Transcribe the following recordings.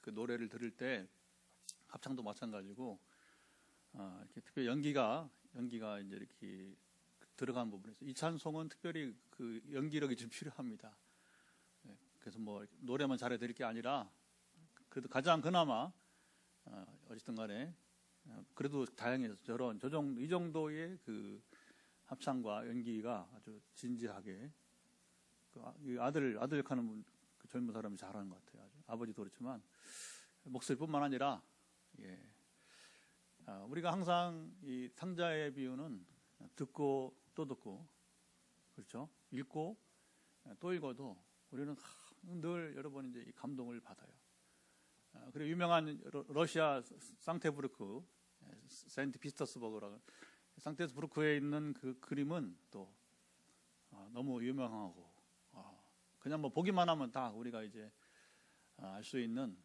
그 노래를 들을 때 합창도 마찬가지고 이렇게 특별히 연기가 이제 이렇게 들어간 부분에서 이 찬송은 특별히 그 연기력이 좀 필요합니다. 그래서 뭐 노래만 잘해 드릴 게 아니라 그래도 가장 그나마 어쨌든 간에 그래도 다행해서 이 정도의 그 합창과 연기가 아주 진지하게 그 아들 역하는 그 젊은 사람이 잘하는 것 같아요. 아버지도 그렇지만 목소리뿐만 아니라 우리가 항상 이 탕자의 비유는 듣고 또 듣고 그렇죠. 읽고 또 읽어도 우리는 늘 여러분 이제 이 감동을 받아요. 그리고 유명한 러시아 상테부르크 세인트 피터스버그라고 상테부르크에 있는 그 그림은 또 너무 유명하고 그냥 뭐 보기만 하면 다 우리가 이제 알 수 있는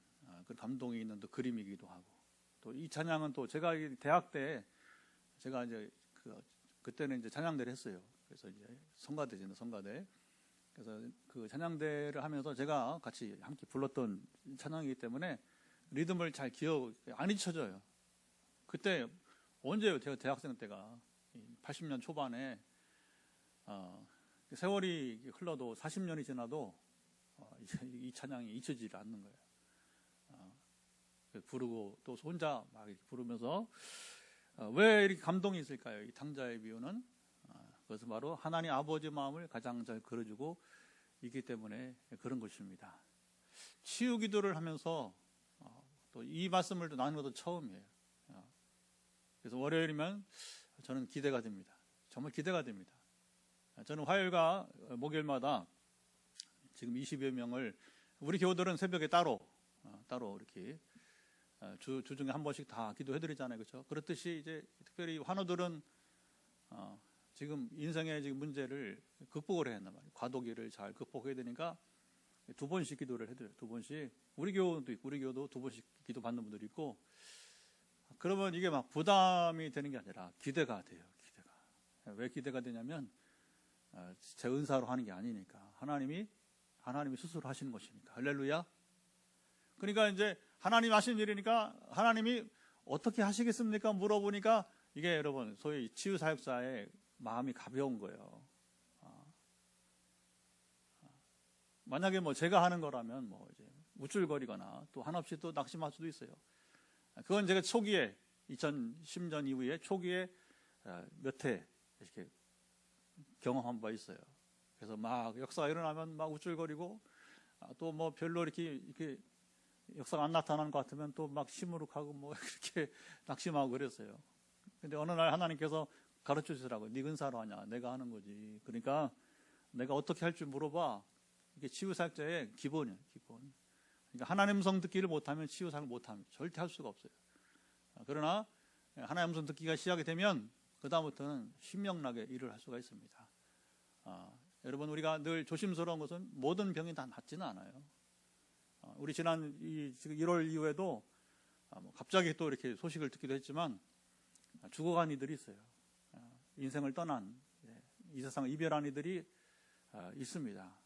그 감동이 있는 또 그림이기도 하고 또 이 찬양은 또 제가 대학 때 제가 이제 그때는 이제 찬양대를 했어요. 그래서 이제 성가대. 그래서 그 찬양대를 하면서 제가 같이 함께 불렀던 찬양이기 때문에 리듬을 잘 안 잊혀져요. 그때 언제요? 제가 대학생 때가 80년 초반에 세월이 흘러도 40년이 지나도 이 찬양이 잊혀지지 않는 거예요. 부르고 또 혼자 막 이렇게 부르면서 왜 이렇게 감동이 있을까요? 이 탕자의 비유는 그것은 바로 하나님 아버지 마음을 가장 잘 그려주고 있기 때문에 그런 것입니다. 치유 기도를 하면서 또 이 말씀을 나누는 것도 처음이에요. 그래서 월요일이면 저는 기대가 됩니다. 정말 기대가 됩니다. 저는 화요일과 목요일마다 지금 20여 명을 우리 교우들은 새벽에 따로 이렇게 주중에 한 번씩 다 기도해드리잖아요, 그렇죠? 그렇듯이 이제 특별히 환우들은 지금 인생의 지금 문제를 극복을 해야 한단 말이에요. 과도기를 잘 극복해야 되니까 2번씩 기도를 해드려요. 2번씩 우리 교우도 있고 우리 교우도 2번씩 기도 받는 분들이 있고 그러면 이게 막 부담이 되는 게 아니라 기대가 돼요. 왜 기대가 되냐면 제 은사로 하는 게 아니니까 하나님이 스스로 하시는 것이니까 할렐루야. 그러니까 이제 하나님 하시는 일이니까 하나님이 어떻게 하시겠습니까? 물어보니까 이게 여러분 소위 치유 사역자의 마음이 가벼운 거예요. 만약에 뭐 제가 하는 거라면 뭐 이제 우쭐거리거나 또 한없이 또 낙심할 수도 있어요. 그건 제가 초기에 2010년 이후에 초기에 몇 해 이렇게 경험한 바 있어요. 그래서 막 역사가 일어나면 막 우쭐거리고 또 뭐 별로 이렇게 역사가 안 나타나는 것 같으면 또 막 시무룩하고 뭐 그렇게 낙심하고 그랬어요. 근데 어느 날 하나님께서 가르쳐 주시라고. 네 은사로 하냐? 내가 하는 거지. 그러니까 내가 어떻게 할 줄 물어봐. 이게 치유사역자의 기본이에요. 기본. 그러니까 하나님 음성 듣기를 못하면 치유사역을 못합니다. 절대 할 수가 없어요. 그러나 하나님 음성 듣기가 시작이 되면 그 다음부터는 신명나게 일을 할 수가 있습니다. 여러분 우리가 늘 조심스러운 것은 모든 병이 다 낫지는 않아요. 우리 지난 1월 이후에도 갑자기 또 이렇게 소식을 듣기도 했지만 죽어간 이들이 있어요. 인생을 떠난 이 세상을 이별한 이들이 있습니다.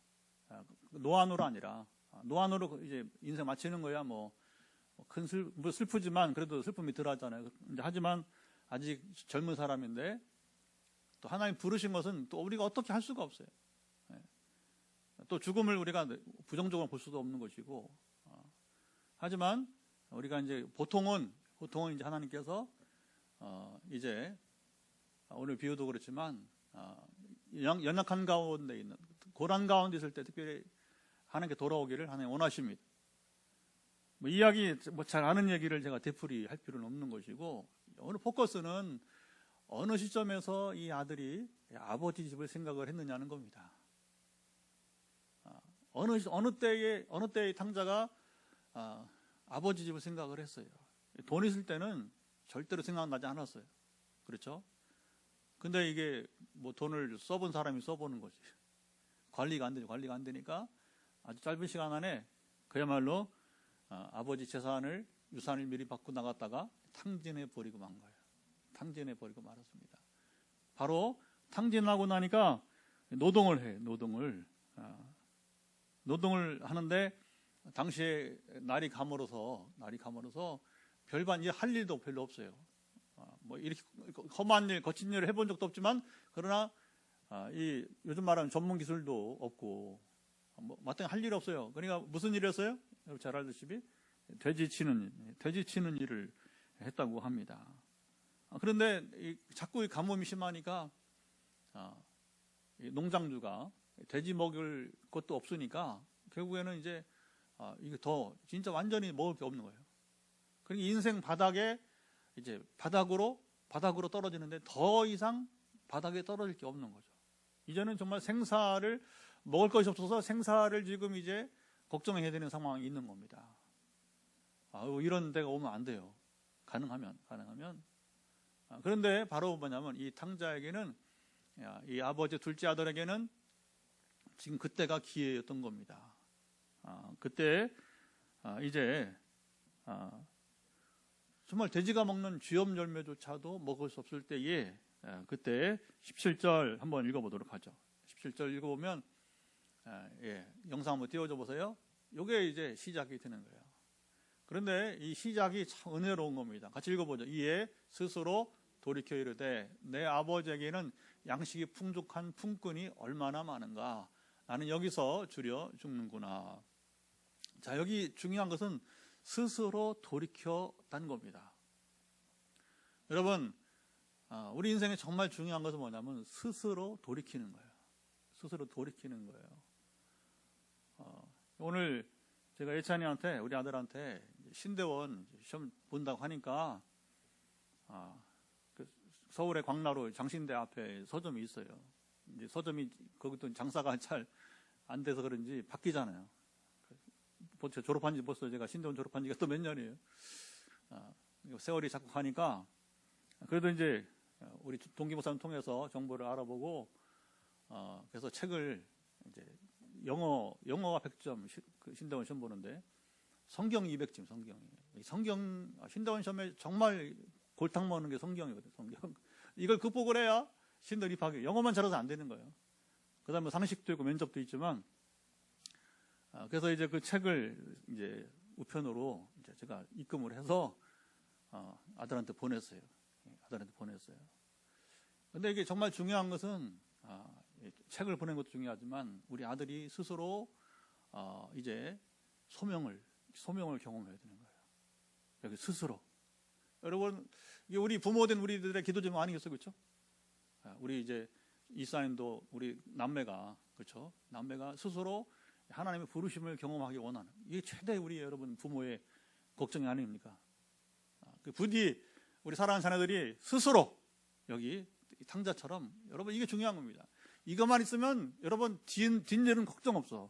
노안으로 아니라 노안으로 이제 인생 마치는 거야 뭐 큰 슬프지만 그래도 슬픔이 덜하잖아요. 하지만 아직 젊은 사람인데 또 하나님 부르신 것은 또 우리가 어떻게 할 수가 없어요. 또 죽음을 우리가 부정적으로 볼 수도 없는 것이고 하지만 우리가 이제 보통은 이제 하나님께서 이제 오늘 비유도 그렇지만 연약한 가운데 있는 고난 가운데 있을 때 특별히 하나님께 돌아오기를 하나님 원하십니다. 뭐 이야기 잘 아는 얘기를 제가 되풀이 할 필요는 없는 것이고 오늘 포커스는 어느 시점에서 이 아들이 아버지 집을 생각을 했느냐는 겁니다. 어느 때에 탕자가 아버지 집을 생각을 했어요. 돈 있을 때는 절대로 생각나지 않았어요. 그렇죠? 근데 이게 뭐 돈을 써본 사람이 써보는 거지. 관리가 안 되죠. 관리가 안 되니까 아주 짧은 시간 안에 그야말로 아버지 유산을 미리 받고 나갔다가 탕진해 버리고 만 거예요. 탕진해 버리고 말았습니다. 바로 탕진하고 나니까 노동을 해. 노동을 하는데 당시에 날이 가물어서 별반 이제 할 일도 별로 없어요. 뭐 이렇게 험한 일, 거친 일을 해본 적도 없지만, 그러나 이 요즘 말하는 전문 기술도 없고, 뭐 마땅히 할 일 없어요. 그러니까 무슨 일이었어요? 여러분 잘 알다시피 돼지 치는 일을 했다고 합니다. 그런데 자꾸 이 가뭄이 심하니까 이 농장주가 돼지 먹을 것도 없으니까 결국에는 이제 이게 더 진짜 완전히 먹을 게 없는 거예요. 그러니까 인생 바닥에 이제 바닥으로 떨어지는데 더 이상 바닥에 떨어질 게 없는 거죠. 이제는 정말 생사를 먹을 것이 없어서 생사를 지금 이제 걱정해야 되는 상황이 있는 겁니다. 이런 데가 오면 안 돼요. 가능하면. 그런데 바로 뭐냐면 이 탕자에게는, 이 아버지 둘째 아들에게는 지금 그때가 기회였던 겁니다. 그때 이제 정말 돼지가 먹는 쥐염 열매조차도 먹을 수 없을 때에, 그때 17절 한번 읽어보도록 하죠. 17절 읽어보면, 영상 한번 띄워줘 보세요. 이게 이제 시작이 되는 거예요. 그런데 이 시작이 참 은혜로운 겁니다. 같이 읽어보죠. 이에 스스로 돌이켜 이르되 내 아버지에게는 양식이 풍족한 품꾼이 얼마나 많은가. 나는 여기서 줄여 죽는구나. 자, 여기 중요한 것은 스스로 돌이켰다는 겁니다. 여러분, 우리 인생에 정말 중요한 것은 뭐냐면 스스로 돌이키는 거예요. 스스로 돌이키는 거예요. 오늘 제가 예찬이한테, 우리 아들한테 신대원 시험 본다고 하니까 그 서울의 광나루 장신대 앞에 서점이 있어요. 이제 서점이 거기도 장사가 잘 안 돼서 그런지 바뀌잖아요. 벌써 졸업한 지 벌써 제가 신대원 졸업한 지가 또 몇 년이에요. 세월이 자꾸 가니까 그래도 이제 우리 동기 목사님 통해서 정보를 알아보고 그래서 책을 이제 영어가 100점 신대원 시험 보는데 성경이 200점 성경 신대원 시험에 정말 골탕 먹는 게 성경이거든요. 성경 이걸 극복을 해야 신대원 입학이 영어만 잘해서 안 되는 거예요. 그다음에 상식도 있고 면접도 있지만 그래서 이제 그 책을 이제 우편으로 이제 제가 입금을 해서 아들한테 보냈어요. 근데 이게 정말 중요한 것은 책을 보낸 것도 중요하지만 우리 아들이 스스로 이제 소명을 경험해야 되는 거예요. 여기 스스로. 여러분, 이게 우리 부모된 우리들의 기도 제목 아니겠어요, 그렇죠? 우리 이제 이사님도 우리 남매가 그렇죠? 남매가 스스로 하나님의 부르심을 경험하기 원하는 이게 최대 우리 여러분 부모의 걱정이 아닙니까? 부디 우리 사랑하는 자녀들이 스스로 여기 탕자처럼 여러분 이게 중요한 겁니다. 이것만 있으면 여러분 뒷일은 걱정 없어.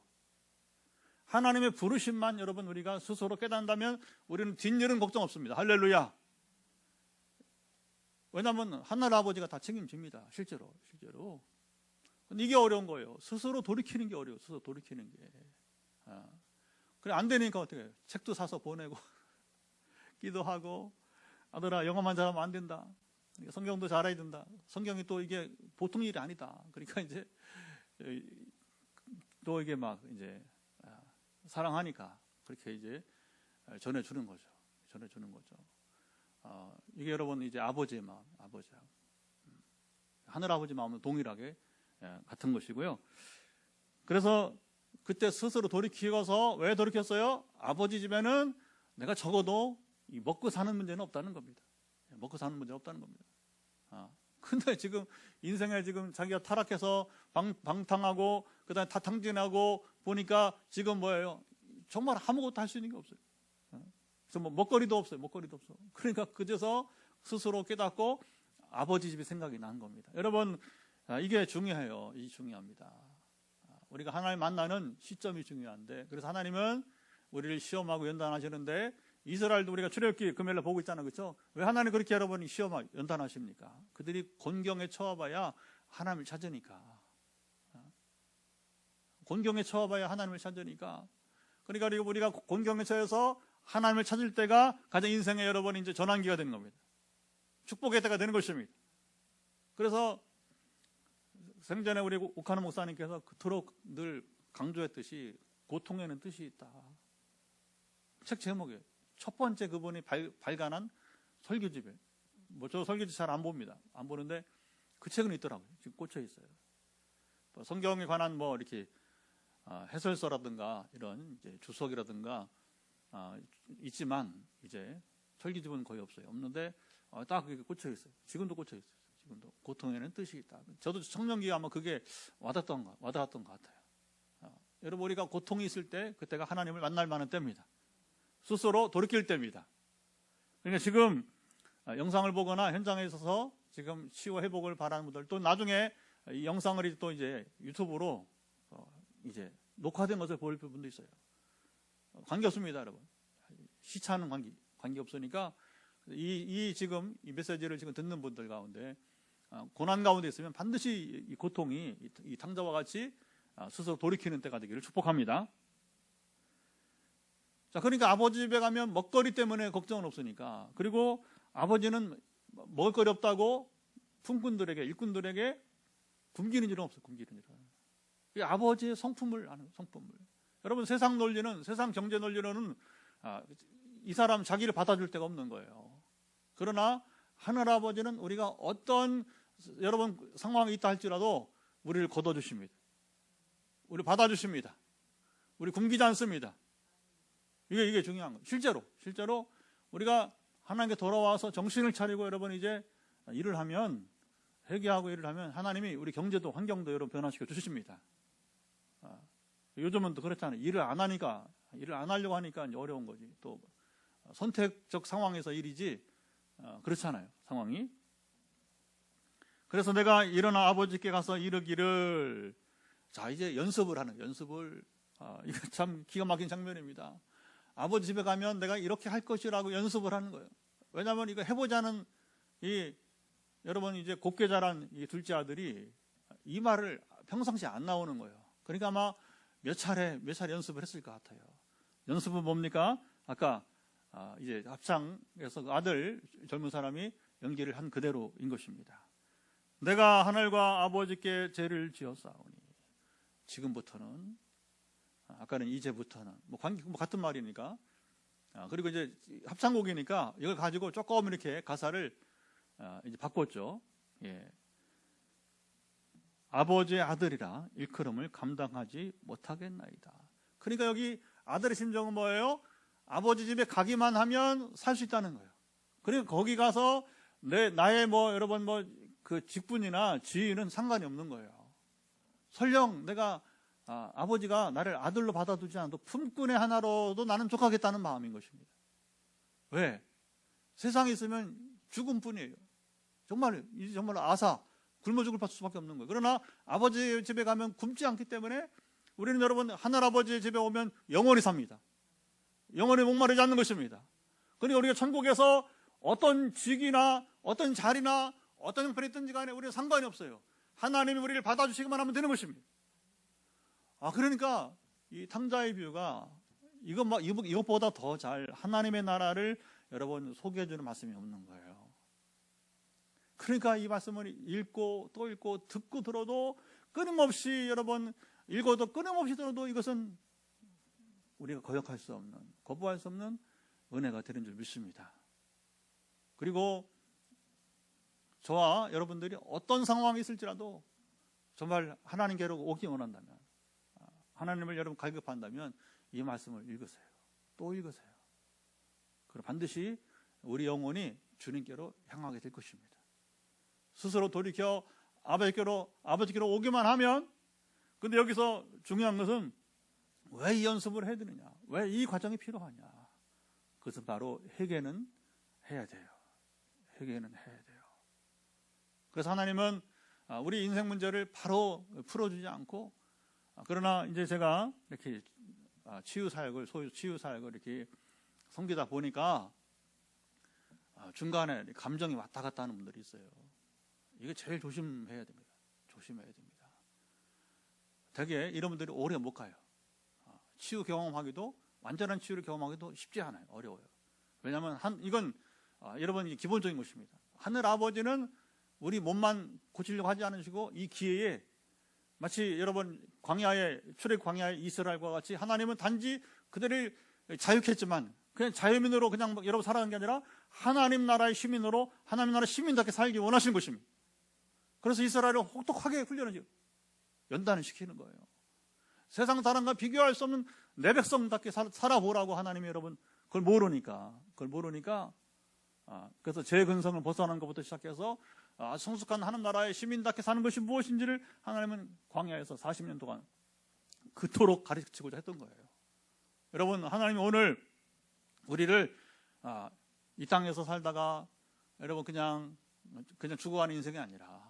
하나님의 부르심만 여러분 우리가 스스로 깨닫는다면 우리는 뒷일은 걱정 없습니다. 할렐루야. 왜냐하면 하늘 아버지가 다 책임집니다. 실제로. 근데 이게 어려운 거예요. 스스로 돌이키는 게 어려워요. 스스로 돌이키는 게. 그래 안 되니까 어떻게 해요? 책도 사서 보내고 기도하고 아들아 영어만 잘하면 안 된다. 성경도 잘 알아야 된다. 성경이 또 이게 보통 일이 아니다. 그러니까 이제 또 이게 막 이제 사랑하니까 그렇게 이제 전해주는 거죠. 이게 여러분 이제 아버지의 마음, 하늘 아버지 마음은 동일하게 같은 것이고요. 그래서 그때 스스로 돌이키고서 왜 돌이켰어요? 아버지 집에는 내가 적어도 먹고 사는 문제는 없다는 겁니다. 근데 지금 인생에 지금 자기가 타락해서 방탕하고 그다음에 다 탕진하고 보니까 지금 뭐예요? 정말 아무것도 할 수 있는 게 없어요. 그래서 뭐 먹거리도 없어요. 그러니까 그제서 스스로 깨닫고 아버지 집이 생각이 난 겁니다. 여러분 이게 중요해요. 이게 중요합니다. 우리가 하나님 만나는 시점이 중요한데 그래서 하나님은 우리를 시험하고 연단하시는데 이스라엘도 우리가 출애굽기 금요일에 보고 있잖아요. 그렇죠? 왜 하나님 그렇게 여러분이 시험하고 연단하십니까? 그들이 곤경에 처해봐야 하나님을 찾으니까. 곤경에 처해봐야 하나님을 찾으니까. 그러니까 우리가 곤경에 처해서 하나님을 찾을 때가 가장 인생의 여러분 이제 전환기가 되는 겁니다. 축복의 때가 되는 것입니다. 그래서 생전에 우리 옥하는 목사님께서 그토록 늘 강조했듯이 고통에는 뜻이 있다. 책 제목이에요. 첫 번째 그분이 발간한 설교집에. 뭐 저 설교집 잘 안 봅니다. 안 보는데 그 책은 있더라고요. 지금 꽂혀 있어요. 뭐 성경에 관한 뭐 이렇게 해설서라든가 이런 이제 주석이라든가 있지만 이제 설교집은 거의 없어요. 없는데 딱 그게 꽂혀 있어요. 지금도 꽂혀 있어요. 지금도 고통에는 뜻이 있다. 저도 청년기에 아마 그게 와닿았던 것 같아요. 여러분 우리가 고통이 있을 때 그때가 하나님을 만날 만한 때입니다. 스스로 돌이킬 때입니다. 그러니까 지금 영상을 보거나 현장에 있어서 지금 치유 회복을 바라는 분들, 또 나중에 이 영상을 또 이제 유튜브로 이제 녹화된 것을 볼 분도 있어요. 관계 없습니다, 여러분. 시차는 관계 없으니까 지금 이 메시지를 지금 듣는 분들 가운데 고난 가운데 있으면 반드시 이 고통이 이 탕자와 같이 스스로 돌이키는 때가 되기를 축복합니다. 자, 그러니까 아버지 집에 가면 먹거리 때문에 걱정은 없으니까, 그리고 아버지는 먹을거리 없다고 일꾼들에게 굶기는 일은 없어요. 굶기는 일은. 아버지의 성품을 아는 성품을. 여러분 세상 경제 논리로는 이 사람 자기를 받아줄 데가 없는 거예요. 그러나 하늘아버지는 우리가 어떤 여러분 상황이 있다 할지라도 우리를 걷어주십니다. 우리 받아주십니다. 우리 굶기지 않습니다. 이게 중요한 거예요. 실제로 우리가 하나님께 돌아와서 정신을 차리고 여러분 이제 일을 하면, 회개하고 일을 하면 하나님이 우리 경제도 환경도 여러분 변화시켜 주십니다. 요즘은 또 그렇잖아요. 일을 안 하려고 하니까 이제 어려운 거지. 또 선택적 상황에서 일이지 그렇잖아요. 상황이. 그래서 내가 일어나 아버지께 가서 이르기를, 자 이제 연습을 이거 참 기가 막힌 장면입니다. 아버지 집에 가면 내가 이렇게 할 것이라고 연습을 하는 거예요. 왜냐하면 이거 해보자는 여러분 이제 곱게 자란 이 둘째 아들이 이 말을 평상시에 안 나오는 거예요. 그러니까 아마 몇 차례 연습을 했을 것 같아요. 연습은 뭡니까? 아까 이제 합창에서 그 아들 젊은 사람이 연기를 한 그대로인 것입니다. 내가 하늘과 아버지께 죄를 지었사오니 지금부터는, 아까는 이제부터는 뭐 같은 말이니까, 그리고 이제 합창곡이니까 이걸 가지고 조금 이렇게 가사를 이제 바꿨죠. 예. 아버지의 아들이라 일컬음을 감당하지 못하겠나이다. 그러니까 여기 아들의 심정은 뭐예요? 아버지 집에 가기만 하면 살 수 있다는 거예요. 그러니까 거기 가서 나의 여러분 그 직분이나 지위는 상관이 없는 거예요. 설령 내가 아버지가 나를 아들로 받아두지 않아도 품꾼의 하나로도 나는 족하겠다는 마음인 것입니다. 왜? 세상에 있으면 죽음뿐이에요. 정말 굶어 죽을 수밖에 없는 거예요. 그러나 아버지 집에 가면 굶지 않기 때문에 우리는 여러분 하늘아버지 집에 오면 영원히 삽니다. 영원히 목마르지 않는 것입니다. 그러니까 우리가 천국에서 어떤 직이나 어떤 자리나 어떤 형편이 있든지 간에 우리는 상관이 없어요. 하나님이 우리를 받아주시기만 하면 되는 것입니다. 그러니까 이 탕자의 비유가 이것보다 더 잘 하나님의 나라를 여러분 소개해주는 말씀이 없는 거예요. 그러니까 이 말씀을 읽고 또 읽고 듣고 들어도 끊임없이 여러분 읽어도 끊임없이 들어도 이것은 우리가 거역할 수 없는, 거부할 수 없는 은혜가 되는 줄 믿습니다. 그리고 저와 여러분들이 어떤 상황이 있을지라도 정말 하나님께로 오기 원한다면, 하나님을 여러분 갈급한다면 이 말씀을 읽으세요. 또 읽으세요. 그럼 반드시 우리 영혼이 주님께로 향하게 될 것입니다. 스스로 돌이켜 아버지께로 오기만 하면, 근데 여기서 중요한 것은 왜 이 연습을 해야 되느냐, 왜 이 과정이 필요하냐, 그것은 바로 회개는 해야 돼요. 회개는 해야 돼요. 그래서 하나님은 우리 인생 문제를 바로 풀어주지 않고, 그러나 이제 제가 이렇게 치유 사역을 이렇게 섬기다 보니까 중간에 감정이 왔다 갔다 하는 분들이 있어요. 이게 제일 조심해야 됩니다. 조심해야 됩니다. 되게 이런 분들이 오래 못 가요. 치유 경험하기도, 완전한 치유를 경험하기도 쉽지 않아요. 어려워요. 왜냐하면 이건 여러분 기본적인 것입니다. 하늘 아버지는 우리 몸만 고치려고 하지 않으시고, 이 기회에 마치 여러분 출애굽 광야의 이스라엘과 같이 하나님은 단지 그들을 자유했지만 그냥 자유민으로 그냥 막 여러분 살아가는 게 아니라 하나님 나라의 시민으로 하나님 나라 시민답게 살기 원하시는 것입니다. 그래서 이스라엘을 혹독하게 훈련을 연단을 시키는 거예요. 세상 사람과 비교할 수 없는 내 백성답게 살아보라고 하나님이 여러분 그걸 모르니까 그래서 제 근성을 벗어나는 것부터 시작해서 성숙한 하나님 나라의 시민답게 사는 것이 무엇인지를 하나님은 광야에서 40년 동안 그토록 가르치고자 했던 거예요. 여러분, 하나님이 오늘 우리를 이 땅에서 살다가 여러분 그냥 죽어가는 인생이 아니라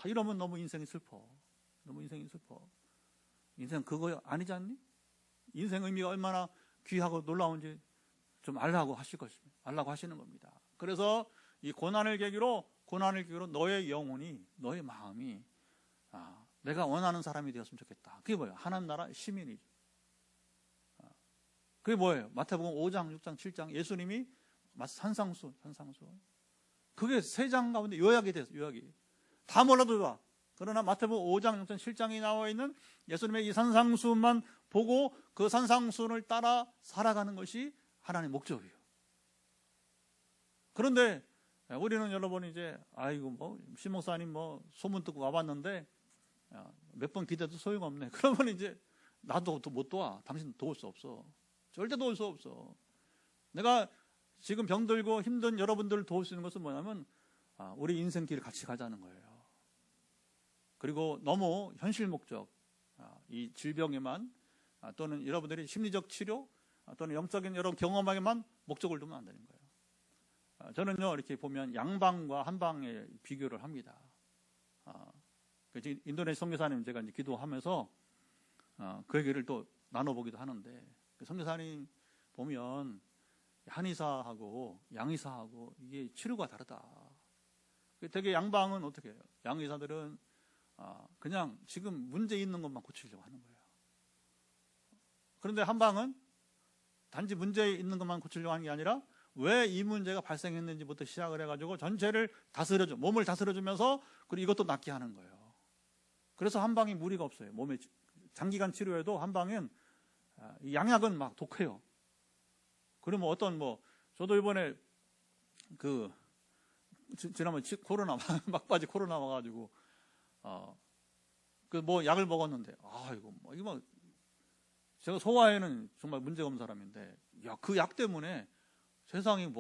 이러면 너무 인생이 슬퍼. 인생 그거 아니지 않니? 인생 의미가 얼마나 귀하고 놀라운지 좀 알라고 하시는 겁니다. 그래서 이 고난을 계기로 너의 영혼이, 너의 마음이 내가 원하는 사람이 되었으면 좋겠다. 그게 뭐예요? 하나님 나라 시민이죠. 그게 뭐예요? 마태복음 5장, 6장, 7장 예수님이 산상수. 그게 3장 가운데 요약이 됐어요. 요약이. 다 몰라도 좋아. 그러나 마태복음 5장, 6장, 7장이 나와 있는 예수님의 이 산상수만 보고 그 산상수를 따라 살아가는 것이 하나님의 목적이에요. 그런데 우리는 여러분 이제 신목사님 소문 듣고 와봤는데 몇 번 기대도 소용없네. 그러면 이제 나도 못 도와. 당신 도울 수 없어. 절대 도울 수 없어. 내가 지금 병들고 힘든 여러분들을 도울 수 있는 것은 뭐냐면 우리 인생길을 같이 가자는 거예요. 그리고 너무 현실 목적, 이 질병에만 또는 여러분들이 심리적 치료 또는 영적인 여러 경험에만 목적을 두면 안 되는 거예요. 저는요 이렇게 보면 양방과 한방의 비교를 합니다. 인도네시아 선교사님 제가 이제 기도하면서 그 얘기를 또 나눠보기도 하는데 그 선교사님 보면 한의사하고 양의사하고 이게 치료가 다르다. 되게 양방은 어떻게 해요? 양의사들은 그냥 지금 문제 있는 것만 고치려고 하는 거예요. 그런데 한방은 단지 문제 있는 것만 고치려고 하는 게 아니라 왜 이 문제가 발생했는지부터 시작을 해가지고 전체를 몸을 다스려주면서 그리고 이것도 낫게 하는 거예요. 그래서 한방이 무리가 없어요. 몸에 장기간 치료해도 한방은 양약은 막 독해요. 그러면 저도 이번에 지난번 코로나 막바지 코로나 와가지고 약을 먹었는데 이거 제가 소화에는 정말 문제가 없는 사람인데 그 약 때문에 세상이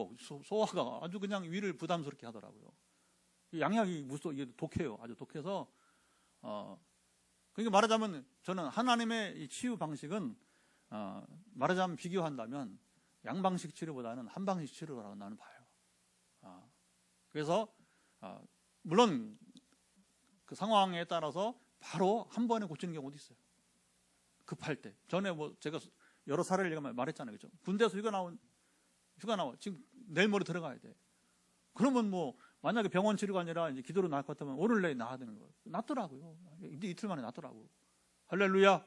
소화가 아주 그냥 위를 부담스럽게 하더라고요. 양약이 이게 독해요. 아주 독해서 그러니까 말하자면 저는 하나님의 이 치유 방식은 말하자면 비교한다면 양방식 치료보다는 한방식 치료라고 나는 봐요. 그래서 물론 그 상황에 따라서 바로 한 번에 고치는 경우도 있어요. 급할 때. 전에 제가 여러 사례를 제가 말했잖아요. 그죠? 군대에서 휴가 나와. 지금 내일 모레 들어가야 돼. 그러면 만약에 병원 치료가 아니라 이제 기도로 나을 것 같으면 오늘 내일 나야 되는 거예요. 낫더라고요. 이틀 만에 낫더라고. 할렐루야.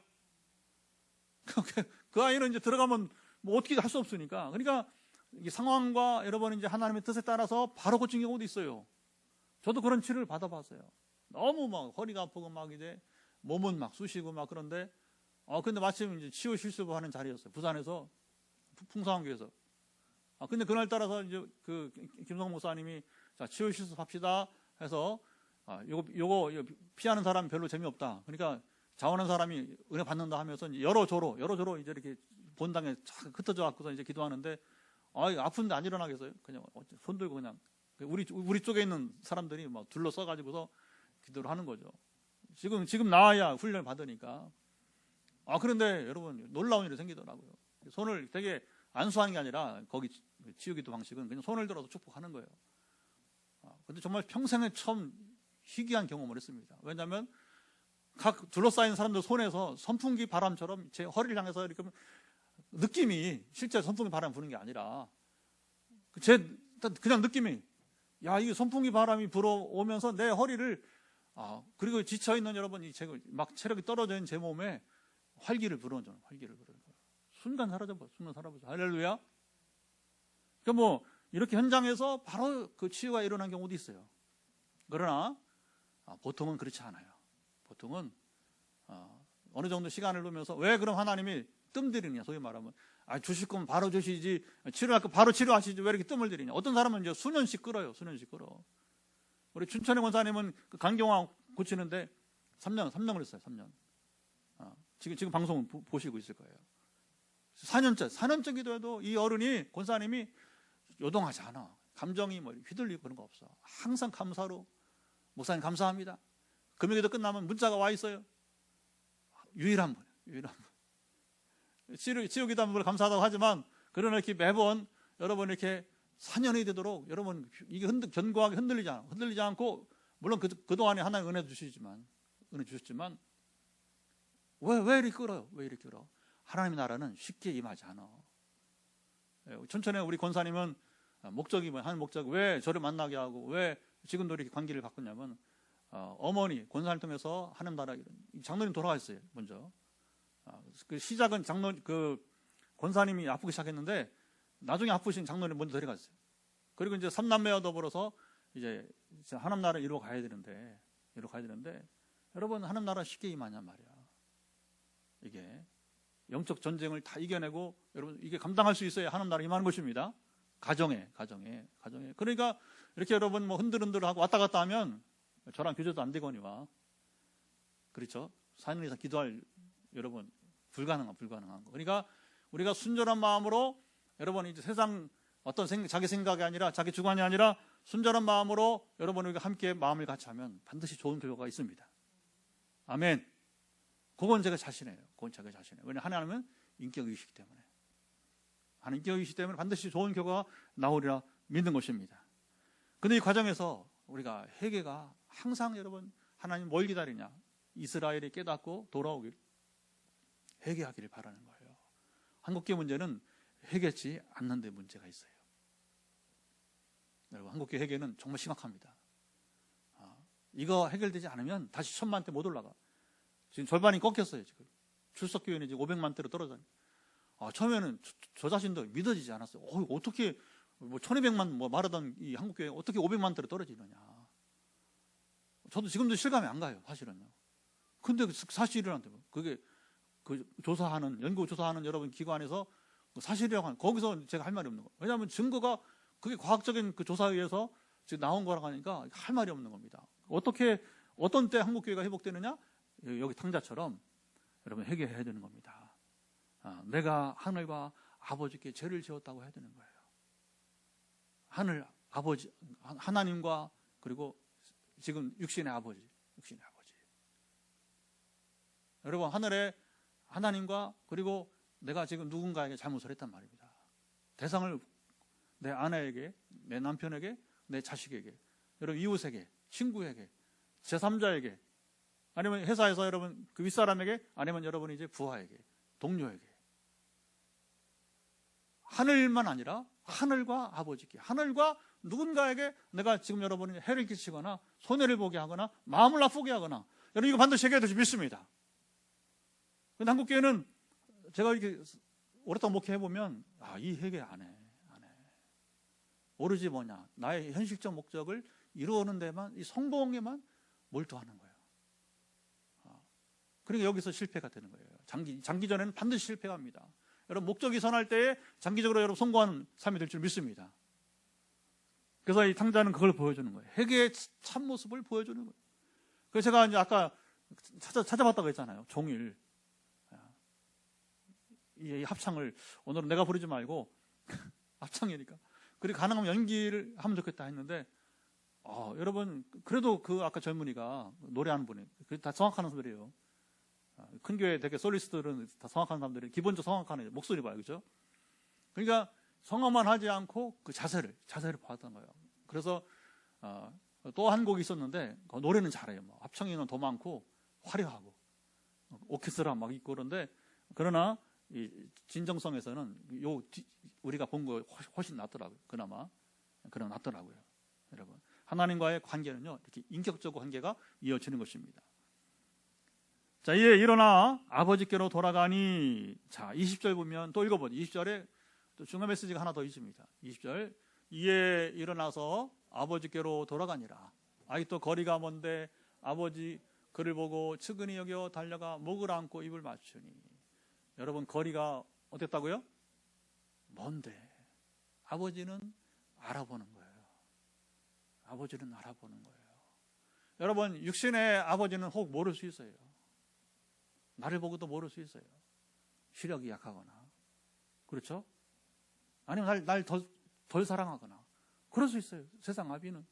그 아이는 이제 들어가면 어떻게 할 수 없으니까. 그러니까 이 상황과 여러분 이제 하나님의 뜻에 따라서 바로 고친 경우도 있어요. 저도 그런 치료를 받아봤어요. 너무 허리가 아프고 이제 몸은 쑤시고 그런데 근데 마침 이제 치유 실습하는 자리였어요. 부산에서 풍성교에서. 근데 그날 따라서 이제 그 김성 목사님이 자 치유 실습합시다 해서 요거 피하는 사람 별로 재미없다. 그러니까 자원하는 사람이 은혜 받는다 하면서 이제 여러 조로 이제 이렇게 본당에 쫙 흩어져 갖고서 이제 기도하는데 아픈데 안 일어나겠어요. 그냥 손 들고 그냥 우리 쪽에 있는 사람들이 둘러싸 가지고서 기도를 하는 거죠. 지금 나와야 훈련을 받으니까. 그런데 여러분 놀라운 일이 생기더라고요. 손을 되게 안수하는 게 아니라 거기 치유기도 방식은 그냥 손을 들어서 축복하는 거예요. 근데 정말 평생에 처음 희귀한 경험을 했습니다. 왜냐하면 각 둘러싸인 사람들 손에서 선풍기 바람처럼 제 허리를 향해서 이렇게 느낌이 실제 선풍기 바람 부는 게 아니라 그냥 느낌이 이게 선풍기 바람이 불어오면서 내 허리를 그리고 지쳐있는 여러분이 막 체력이 떨어져 있는 제 몸에 활기를 불어넣어요. 순간 사라져버려. 할렐루야. 그러니까 이렇게 현장에서 바로 그 치유가 일어난 경우도 있어요. 그러나 보통은 그렇지 않아요. 보통은 어느 정도 시간을 두면서 왜 그럼 하나님이 뜸들이느냐, 소위 말하면 주실 거면 바로 주시지, 치료할 거 바로 치료하시지, 왜 이렇게 뜸을 들이냐. 어떤 사람은 이제 수년씩 끌어요. 수년씩 끌어. 우리 춘천의 권사님은 그 간경화 고치는데 3년을 했어요. 3년. 지금 방송 보시고 있을 거예요. 4년째 기도해도 이 어른이, 권사님이 요동하지 않아. 감정이 뭐 휘둘리고 그런 거 없어. 항상 감사로, 목사님 감사합니다. 금요기도 끝나면 문자가 와 있어요. 유일한 분. 치유기도 한 분을 감사하다고 하지만, 그러나 이렇게 매번 여러분 이렇게 4년이 되도록 여러분 이게 견고하게 흔들리지 않고, 물론 그동안에 하나님 은혜 주셨지만 왜 이렇게 끌어요? 왜 이렇게 끌어? 하나님의 나라는 쉽게 임하지 않아. 천천히 우리 권사님은 목적이 뭐야? 하는 목적, 왜 저를 만나게 하고 왜 지금도 이렇게 관계를 바꾸냐면, 어머니 권사를 통해서 하나님 나라, 장로님 돌아가셨어요. 먼저 그 시작은 권사님이 아프기 시작했는데, 나중에 아프신 장로님 먼저 데려갔어요. 그리고 이제 3남매와 더불어서 이제 하나님 나라를 이루어 가야 되는데 여러분, 하나님 나라 쉽게 임하냔 말이야. 이게 영적 전쟁을 다 이겨내고, 여러분 이게 감당할 수 있어야 하나님 나라 임하는 것입니다. 가정에. 그러니까 이렇게 여러분 뭐 흔들흔들하고 왔다 갔다 하면 저랑 교제도 안 되거니와, 그렇죠? 4년 이상 기도할 여러분 불가능한 거. 그러니까 우리가 순전한 마음으로, 여러분 이제 세상 어떤 자기 생각이 아니라, 자기 주관이 아니라 순전한 마음으로 여러분 우리가 함께 마음을 같이 하면 반드시 좋은 결과가 있습니다. 아멘. 그건 제가 자신해요. 왜냐하면 하나님은 인격이시기 때문에. 반드시 좋은 결과가 나오리라 믿는 것입니다. 근데 이 과정에서 우리가 회개가 항상, 여러분 하나님 뭘 기다리냐? 이스라엘이 깨닫고 돌아오길, 회개하기를 바라는 거예요. 한국교회 문제는 회개치 않는 데 문제가 있어요. 여러분, 한국교회 회개는 정말 심각합니다. 이거 해결되지 않으면 다시 1000만대 못 올라가. 지금 절반이 꺾였어요. 지금 출석교회는 이제 500만대로 떨어져요. 처음에는 저 자신도 믿어지지 않았어요. 어떻게 1200만 말하던 이 한국교회 어떻게 500만대로 떨어지느냐. 저도 지금도 실감이 안 가요, 사실은요. 근데 사실이란데, 그게 연구 조사하는 여러분 기관에서 사실이라고 하는, 거기서 제가 할 말이 없는 거예요. 왜냐하면 증거가, 그게 과학적인 그 조사에 의해서 지금 나온 거라고 하니까 할 말이 없는 겁니다. 어떤 때 한국교회가 회복되느냐? 여기 탕자처럼 여러분 회개해야 되는 겁니다. 내가 하늘과 아버지께 죄를 지었다고 해야 되는 거예요. 하나님과, 그리고 지금 육신의 아버지. 여러분, 하늘의 하나님과, 그리고 내가 지금 누군가에게 잘못을 했단 말입니다. 대상을 내 아내에게, 내 남편에게, 내 자식에게, 여러분 이웃에게, 친구에게, 제3자에게, 아니면 회사에서 여러분 그 윗사람에게, 아니면 여러분 이제 부하에게, 동료에게. 하늘만 아니라 하늘과 아버지께, 하늘과 누군가에게 내가 지금 여러분이 해를 끼치거나 손해를 보게 하거나 마음을 나쁘게 하거나, 여러분 이거 반드시 해결될 수 믿습니다. 근데 한국교회는 제가 이렇게 오랫동안 목회해보면, 이 회개 안 해. 오로지 뭐냐, 나의 현실적 목적을 이루는 데만, 이 성공에만 몰두하는 거예요. 그러니까 여기서 실패가 되는 거예요. 장기전에는 반드시 실패가 합니다. 여러분, 목적이 선할 때에 장기적으로 여러분 성공하는 삶이 될 줄 믿습니다. 그래서 이 탕자는 그걸 보여주는 거예요. 회개의 참모습을 보여주는 거예요. 그래서 제가 이제 아까 찾아봤다고 했잖아요. 종일. 이 합창을 오늘은 내가 부르지 말고 합창이니까, 그리고 가능하면 연기를 하면 좋겠다 했는데, 여러분 그래도 그 아까 젊은이가 노래하는 분이 다 성악하는 분들이에요. 큰 교회 되게 솔리스트들은 다 성악하는 사람들이 기본적으로 성악하는 목소리 봐요, 그죠? 그러니까 성악만 하지 않고 그 자세를 봤던 거예요. 그래서 또 한 곡이 있었는데, 노래는 잘해요. 합창에는 더 많고 화려하고 오케스트라 막 있고 그런데, 그러나 이 진정성에서는 우리가 본 거 훨씬 낫더라고요. 그나마 낫더라고요. 여러분, 하나님과의 관계는요, 이렇게 인격적 관계가 이어지는 것입니다. 자, 이에 일어나 아버지께로 돌아가니. 자, 20절 보면 또 읽어보죠. 20절에 또 중간 메시지가 하나 더 있습니다. 20절, 이에 일어나서 아버지께로 돌아가니라. 또 거리가 먼데 아버지 그를 보고 측은히 여겨 달려가 목을 안고 입을 맞추니. 여러분, 거리가 어땠다고요? 뭔데? 아버지는 알아보는 거예요. 아버지는 알아보는 거예요. 여러분, 육신의 아버지는 혹 모를 수 있어요. 나를 보고도 모를 수 있어요. 시력이 약하거나, 그렇죠? 아니면 날 덜 사랑하거나, 그럴 수 있어요. 세상 아비는.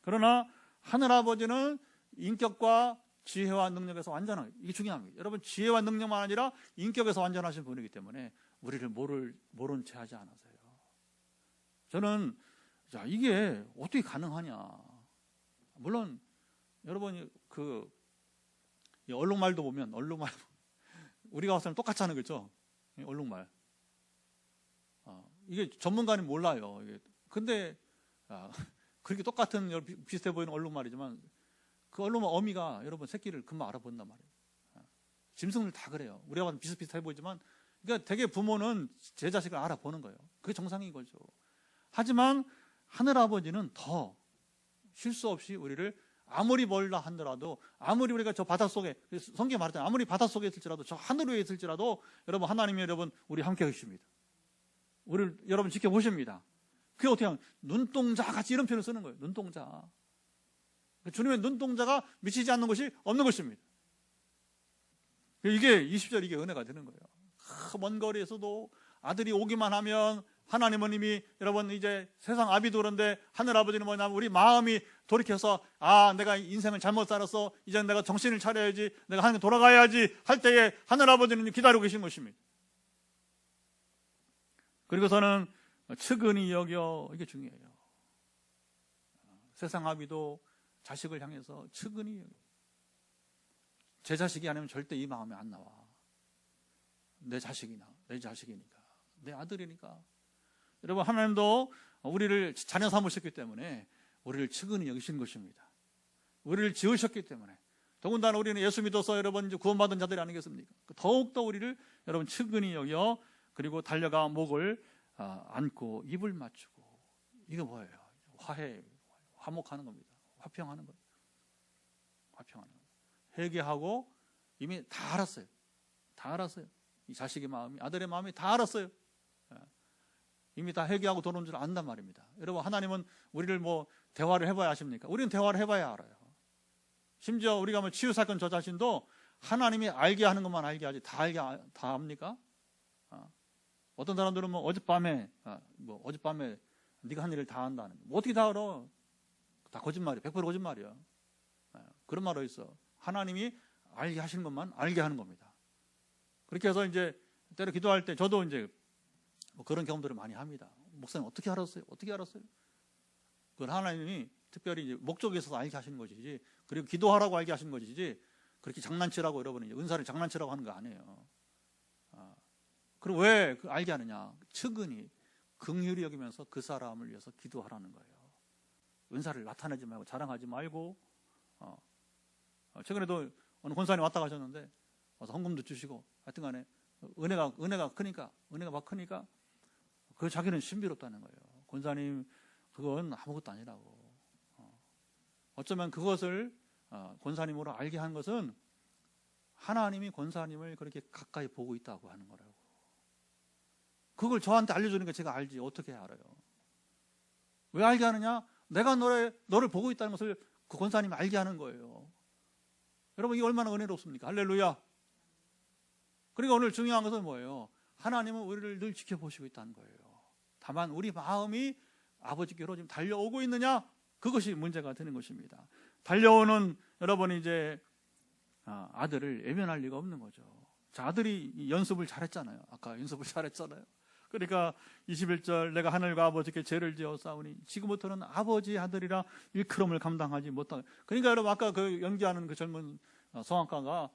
그러나 하늘아버지는 인격과 지혜와 능력에서 완전하게, 이게 중요합니다. 여러분, 지혜와 능력만 아니라 인격에서 완전하신 분이기 때문에 우리를 모른 채 하지 않으세요. 저는 이게 어떻게 가능하냐. 물론 여러분이 얼룩말도 보면 얼룩말 우리가 봤을 때 똑같이 하는 거죠. 얼룩말. 이게 전문가는 몰라요. 근데 그렇게 똑같은 비슷해 보이는 얼룩말이지만 그 얼룩말 어미가 여러분 새끼를 금방 알아본단 말이에요. 짐승들 다 그래요. 우리가 봐도 비슷비슷해 보이지만, 그러니까 되게 부모는 제 자식을 알아보는 거예요. 그게 정상인 거죠. 하지만 하늘아버지는 더 실수 없이 우리를 아무리 멀다 하더라도, 아무리 우리가 저 바닷속에, 성경에 말했잖아요. 아무리 바닷속에 있을지라도, 저 하늘 위에 있을지라도 여러분, 하나님이 여러분 우리 함께 계십니다. 우리를 여러분 지켜보십니다. 그게 어떻게 하면 눈동자 같이 이런 표현을 쓰는 거예요. 눈동자. 주님의 눈동자가 미치지 않는 것이 없는 것입니다. 이게 20절 이게 은혜가 되는 거예요. 먼 거리에서도 아들이 오기만 하면 하나님은 이미 여러분 이제 세상 아비도 그런데 하늘 아버지는 뭐냐면 우리 마음이 돌이켜서 내가 인생을 잘못 살았어, 이제 내가 정신을 차려야지, 내가 하나님 돌아가야지 할 때에 하늘 아버지는 기다리고 계신 것입니다. 그리고서는 측은히 여겨, 이게 중요해요. 세상 아비도 자식을 향해서 측은히 여겨. 제 자식이 아니면 절대 이 마음이 안 나와. 내 자식이니까, 내 아들이니까. 여러분, 하나님도 우리를 자녀 삼으셨기 때문에 우리를 측은히 여기신 것입니다. 우리를 지으셨기 때문에. 더군다나 우리는 예수 믿어서 여러분 이제 구원받은 자들이 아니겠습니까? 더욱더 우리를 여러분 측은히 여겨, 그리고 달려가 목을 안고 입을 맞추고. 이게 뭐예요? 화목하는 겁니다. 화평하는 거예요. 화평하는 거예요. 회개하고 이미 다 알았어요. 이 자식의 마음이, 아들의 마음이 다 알았어요. 이미 다 회개하고 돌아온 줄 안단 말입니다. 여러분, 하나님은 우리를 대화를 해봐야 아십니까? 우리는 대화를 해봐야 알아요. 심지어 우리가 치유 사건 저 자신도 하나님이 알게 하는 것만 알게 하지 다 합니까? 어떤 사람들은 어젯밤에 네가 한 일을 다 한다는 거. 어떻게 다 알아? 다 거짓말이야. 100% 거짓말이야. 그런 말 어딨어? 하나님이 알게 하시는 것만 알게 하는 겁니다. 그렇게 해서 이제 때로 기도할 때 저도 이제 그런 경험들을 많이 합니다. 목사님 어떻게 알았어요? 그건 하나님이 특별히 이제 목적에 있어서 알게 하시는 것이지, 그리고 기도하라고 알게 하시는 것이지, 그렇게 장난치라고 여러분이 은사를 장난치라고 하는 거 아니에요. 그럼 왜 알게 하느냐? 측은히 긍휼히 여기면서 그 사람을 위해서 기도하라는 거예요. 은사를 나타내지 말고 자랑하지 말고. 최근에도 어느 권사님 왔다 가셨는데 와서 헌금도 주시고, 하여튼간에 은혜가 막 크니까 그 자기는 신비롭다는 거예요. 권사님 그건 아무것도 아니라고. 어쩌면 그것을 권사님으로 알게 한 것은 하나님이 권사님을 그렇게 가까이 보고 있다고 하는 거라고. 그걸 저한테 알려주니까 제가 알지. 어떻게 알아요? 왜 알게 하느냐? 내가 너를 보고 있다는 것을 그 권사님이 알게 하는 거예요. 여러분, 이게 얼마나 은혜롭습니까? 할렐루야. 그러니까 오늘 중요한 것은 뭐예요? 하나님은 우리를 늘 지켜보시고 있다는 거예요. 다만 우리 마음이 아버지께로 지금 달려오고 있느냐? 그것이 문제가 되는 것입니다. 달려오는 여러분이 이제 아들을 외면할 리가 없는 거죠. 자, 아들이 연습을 잘했잖아요. 아까 연습을 잘했잖아요. 그러니까 21절, 내가 하늘과 아버지께 죄를 지어 싸우니 지금부터는 아버지 아들이라 일컬음을 감당하지 못하고. 그러니까 여러분, 아까 그 연기하는 그 젊은 성악가가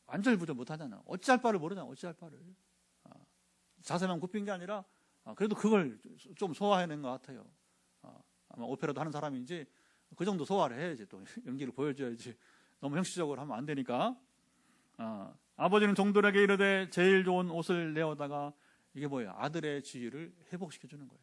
안절부절 못하잖아요. 어찌할 바를 모르잖아요. 어찌할 바를. 자세만 굽힌 게 아니라 그래도 그걸 좀 소화해낸 것 같아요. 아마 오페라도 하는 사람인지 그 정도 소화를 해야지, 또 연기를 보여줘야지. 너무 형식적으로 하면 안 되니까. 아버지는 종들에게 이르되 제일 좋은 옷을 내어다가, 이게 뭐예요? 아들의 지위를 회복시켜주는 거예요.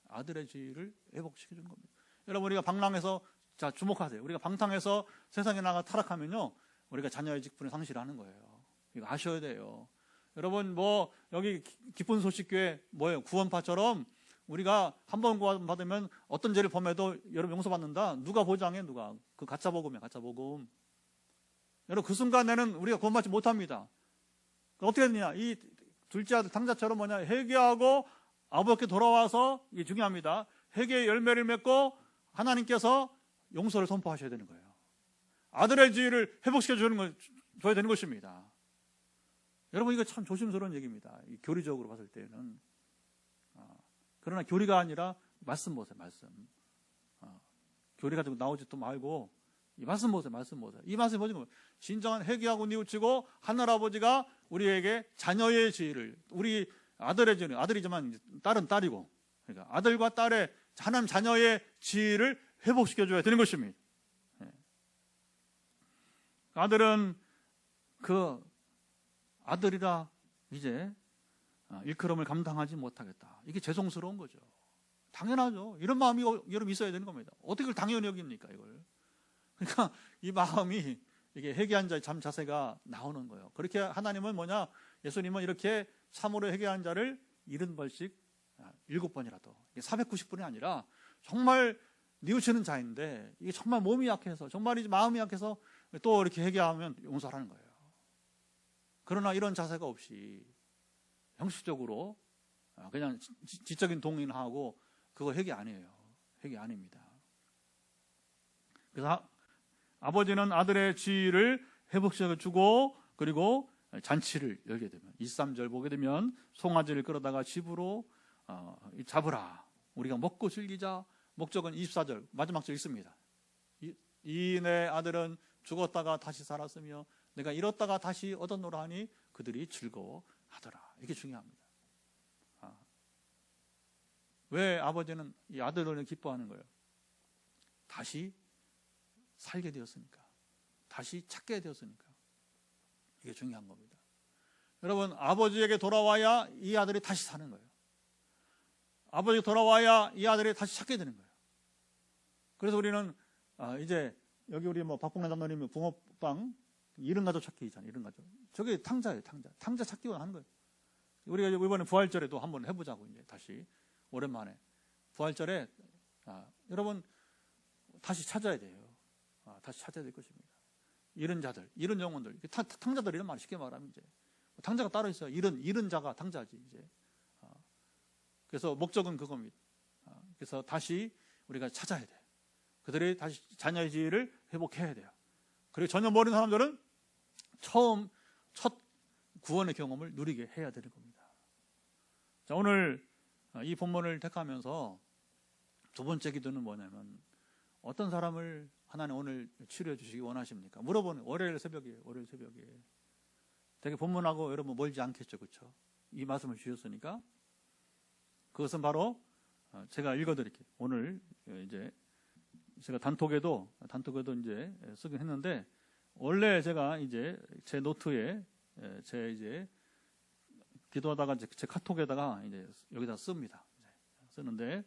아들의 지위를 회복시켜주는 겁니다. 여러분, 우리가 방랑해서, 자, 주목하세요. 우리가 방탕해서 세상에 나가 타락하면요, 우리가 자녀의 직분을 상실하는 거예요. 이거 아셔야 돼요. 여러분 뭐 여기 기쁜 소식 교회 뭐예요? 구원파처럼 우리가 한 번 구원받으면 어떤 죄를 범해도 여러분 용서받는다. 누가 보장해? 누가? 그 가짜 복음이야, 가짜 복음. 여러분 그 순간에는 우리가 구원받지 못합니다. 어떻게 되느냐? 이 둘째 아들 탕자처럼 회개하고 아버지께 돌아와서, 이게 중요합니다. 회개의 열매를 맺고 하나님께서 용서를 선포하셔야 되는 거예요. 아들의 지위를 회복시켜 줘야 되는 것입니다. 여러분 이거 참 조심스러운 얘기입니다. 교리적으로 봤을 때는. 그러나 교리가 아니라 말씀 보세요. 말씀. 교리 가지고 나오지도 말고 이 말씀 보세요. 말씀 보세요. 이 말씀 보시면 진정한 회개하고 뉘우치고 하늘아버지가 우리에게 자녀의 지위를, 우리 아들의 지위는 아들이지만 딸은 딸이고, 그러니까 아들과 딸의 하나님 자녀의 지위를 회복시켜줘야 되는 것입니다. 아들은 그 아들이라 이제 일컬음을 감당하지 못하겠다. 이게 죄송스러운 거죠. 당연하죠. 이런 마음이 여러분 있어야 되는 겁니다. 어떻게 그걸 당연히 여깁니까, 이걸? 그러니까 이 마음이, 이게 회개한 자의 참 자세가 나오는 거예요. 그렇게 하나님은 예수님은 이렇게 참으로 회개한 자를 70번씩 7번이라도, 490번이 아니라 정말 뉘우치는 자인데, 이게 정말 몸이 약해서, 정말 이제 마음이 약해서 또 이렇게 회개하면 용서하라는 거예요. 그러나 이런 자세가 없이 형식적으로 그냥 지적인 동의하고 그거 회개 아니에요. 회개 아닙니다. 그래서 아버지는 아들의 지위를 회복시켜 주고, 그리고 잔치를 열게 되면 23절 보게 되면 송아지를 끌어다가 집으로 잡으라. 우리가 먹고 즐기자. 목적은 24절 마지막 절 있습니다. 이 내 아들은 죽었다가 다시 살았으며 내가 잃었다가 다시 얻었노라 하니 그들이 즐거워하더라. 이게 중요합니다. 왜 아버지는 이 아들을 기뻐하는 거예요? 다시 살게 되었으니까, 다시 찾게 되었으니까. 이게 중요한 겁니다. 여러분, 아버지에게 돌아와야 이 아들이 다시 사는 거예요. 아버지에게 돌아와야 이 아들이 다시 찾게 되는 거예요. 그래서 우리는 이제 여기 우리 박봉란 장로님이 붕어빵 이른 가족 찾기 있잖아요. 이른 가족. 저게 탕자예요, 탕자. 탕자 찾기 하는 거예요. 우리가 이번에 부활절에도 한번 해보자고, 이제 다시 오랜만에 부활절에 여러분 다시 찾아야 돼요. 다시 찾아야 될 것입니다. 잃은 자들, 잃은 영혼들, 탕자들 이런 말 쉽게 말하면 이제 탕자가 따로 있어요. 잃은 자가 탕자지 이제. 그래서 목적은 그겁니다. 그래서 다시 우리가 찾아야 돼. 그들이 다시 자녀의 지위를 회복해야 돼요. 그리고 전혀 모르는 사람들은 첫 구원의 경험을 누리게 해야 되는 겁니다. 자, 오늘 이 본문을 택하면서 두 번째 기도는 뭐냐면, 어떤 사람을 하나님 오늘 치료해 주시기 원하십니까? 물어보는, 월요일 새벽에 되게 본문하고 여러분 멀지 않겠죠, 그렇죠? 이 말씀을 주셨으니까 그것은 바로 제가 읽어드릴게요. 오늘 이제 제가 단톡에도 이제 쓰긴 했는데, 원래 제가 이제 제 노트에 제 이제 기도하다가 제 카톡에다가 이제 여기다 씁니다. 쓰는데,